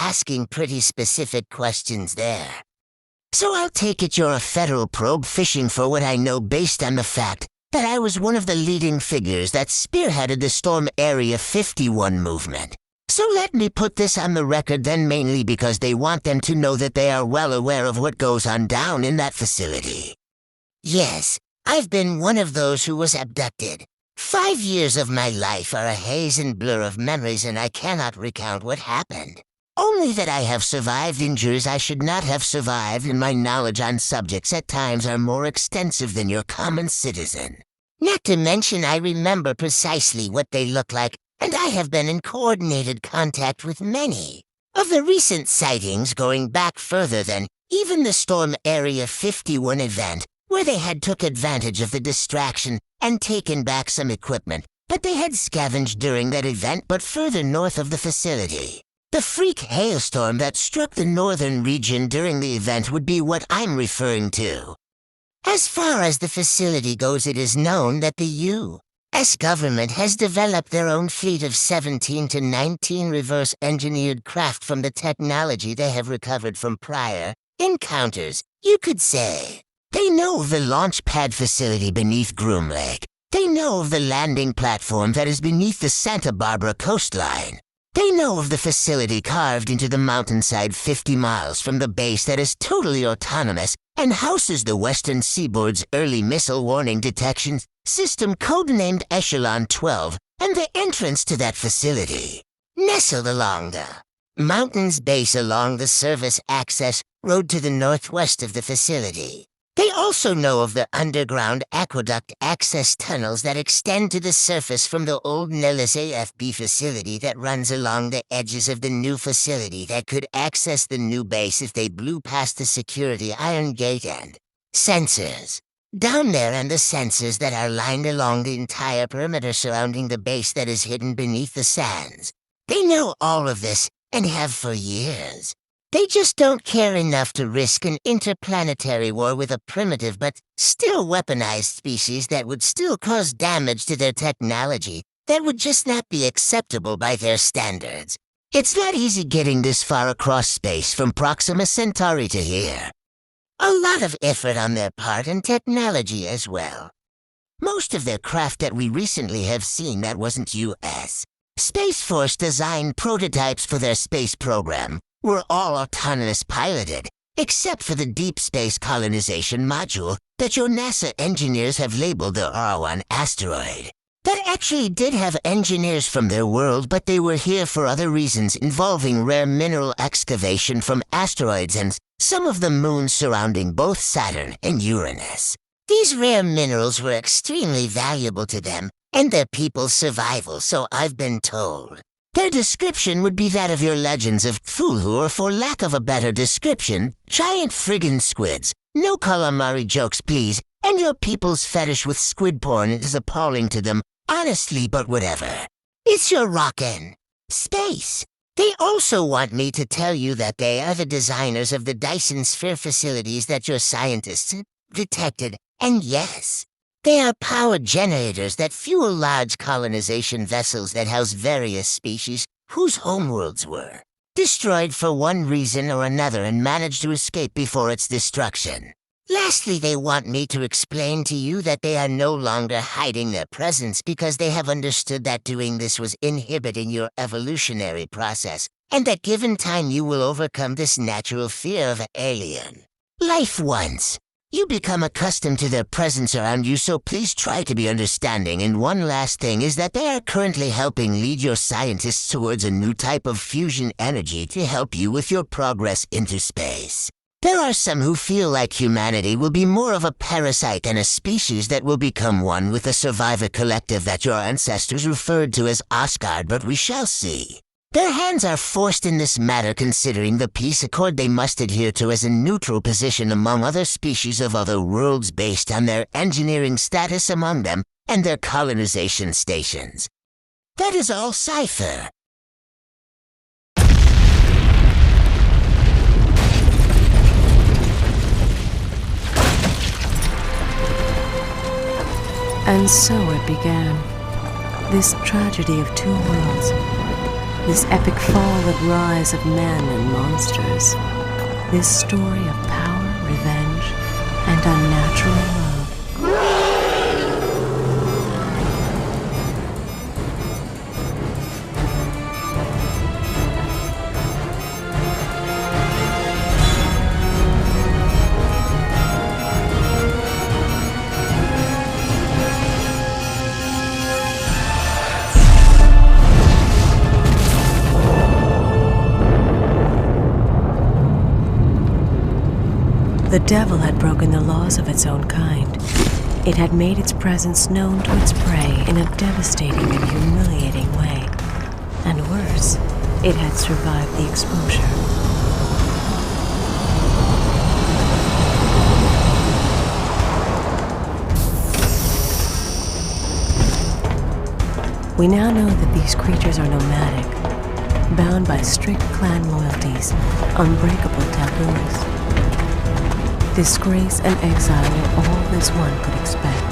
asking pretty specific questions there. So I'll take it you're a federal probe fishing for what I know based on the fact that I was one of the leading figures that spearheaded the Storm Area 51 movement. So let me put this on the record then, mainly because they want them to know that they are well aware of what goes on down in that facility. Yes, I've been one of those who was abducted. 5 years of my life are a haze and blur of memories, and I cannot recount what happened. Only that I have survived injuries I should not have survived, and my knowledge on subjects at times are more extensive than your common citizen. Not to mention I remember precisely what they look like, and I have been in coordinated contact with many of the recent sightings, going back further than even the Storm Area 51 event, where they had took advantage of the distraction and taken back some equipment, but they had scavenged during that event but further north of the facility. The freak hailstorm that struck the northern region during the event would be what I'm referring to. As far as the facility goes, it is known that the U.S. government has developed their own fleet of 17 to 19 reverse-engineered craft from the technology they have recovered from prior encounters, you could say. They know of the launch pad facility beneath Groom Lake. They know of the landing platform that is beneath the Santa Barbara coastline. They know of the facility carved into the mountainside 50 miles from the base that is totally autonomous and houses the Western Seaboard's early missile warning detection system codenamed Echelon 12 and the entrance to that facility. Nestled along the mountain's base along the service access road to the northwest of the facility. They also know of the underground aqueduct access tunnels that extend to the surface from the old Nellis AFB facility that runs along the edges of the new facility that could access the new base if they blew past the security iron gate and sensors down there, and the sensors that are lined along the entire perimeter surrounding the base that is hidden beneath the sands. They know all of this and have for years. They just don't care enough to risk an interplanetary war with a primitive but still weaponized species that would still cause damage to their technology that would just not be acceptable by their standards. It's not easy getting this far across space from Proxima Centauri to here. A lot of effort on their part and technology as well. Most of their craft that we recently have seen that wasn't U.S. Space Force designed prototypes for their space program were all autonomous piloted, except for the Deep Space Colonization Module that your NASA engineers have labeled the R1 asteroid. That actually did have engineers from their world, but they were here for other reasons involving rare mineral excavation from asteroids and some of the moons surrounding both Saturn and Uranus. These rare minerals were extremely valuable to them and their people's survival, so I've been told. Their description would be that of your legends of Cthulhu, or for lack of a better description, giant friggin' squids. No calamari jokes, please, and your people's fetish with squid porn is appalling to them, honestly, but whatever. It's your rockin' space. They also want me to tell you that they are the designers of the Dyson Sphere facilities that your scientists detected, and yes, they are power generators that fuel large colonization vessels that house various species whose homeworlds were destroyed for one reason or another and managed to escape before its destruction. Lastly, they want me to explain to you that they are no longer hiding their presence because they have understood that doing this was inhibiting your evolutionary process, and that given time you will overcome this natural fear of alien life once you become accustomed to their presence around you, so please try to be understanding. And one last thing is that they are currently helping lead your scientists towards a new type of fusion energy to help you with your progress into space. There are some who feel like humanity will be more of a parasite than a species that will become one with the survivor collective that your ancestors referred to as Asgard, but we shall see. Their hands are forced in this matter considering the peace accord they must adhere to as a neutral position among other species of other worlds based on their engineering status among them and their colonization stations. That is all, Cypher. And so it began, this tragedy of two worlds. This epic fall and rise of men and monsters. This story of power, revenge, and unnatural love. The devil had broken the laws of its own kind. It had made its presence known to its prey in a devastating and humiliating way. And worse, it had survived the exposure. We now know that these creatures are nomadic, bound by strict clan loyalties, unbreakable taboos. Disgrace and exile were all this one could expect.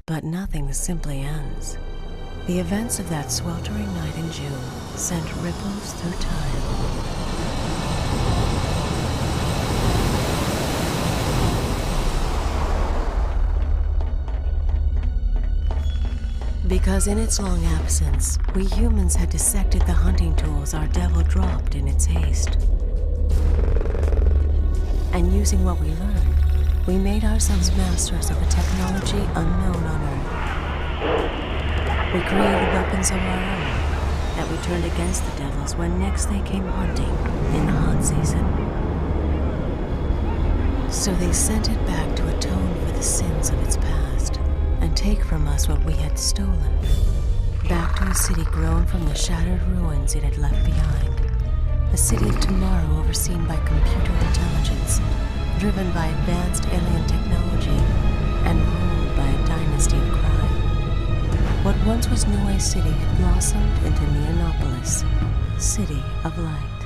But nothing simply ends. The events of that sweltering night in June sent ripples through time. Because in its long absence, we humans had dissected the hunting tools our devil dropped in its haste. And using what we learned, we made ourselves masters of a technology unknown on Earth. We created weapons of our own that we turned against the devils when next they came hunting in the hot season. So they sent it back to atone for the sins of its past and take from us what we had stolen, back to a city grown from the shattered ruins it had left behind. A city of tomorrow overseen by computer intelligence, driven by advanced alien technology, and ruled by a dynasty of crime. What once was New Way City had blossomed into Neonopolis, City of Light.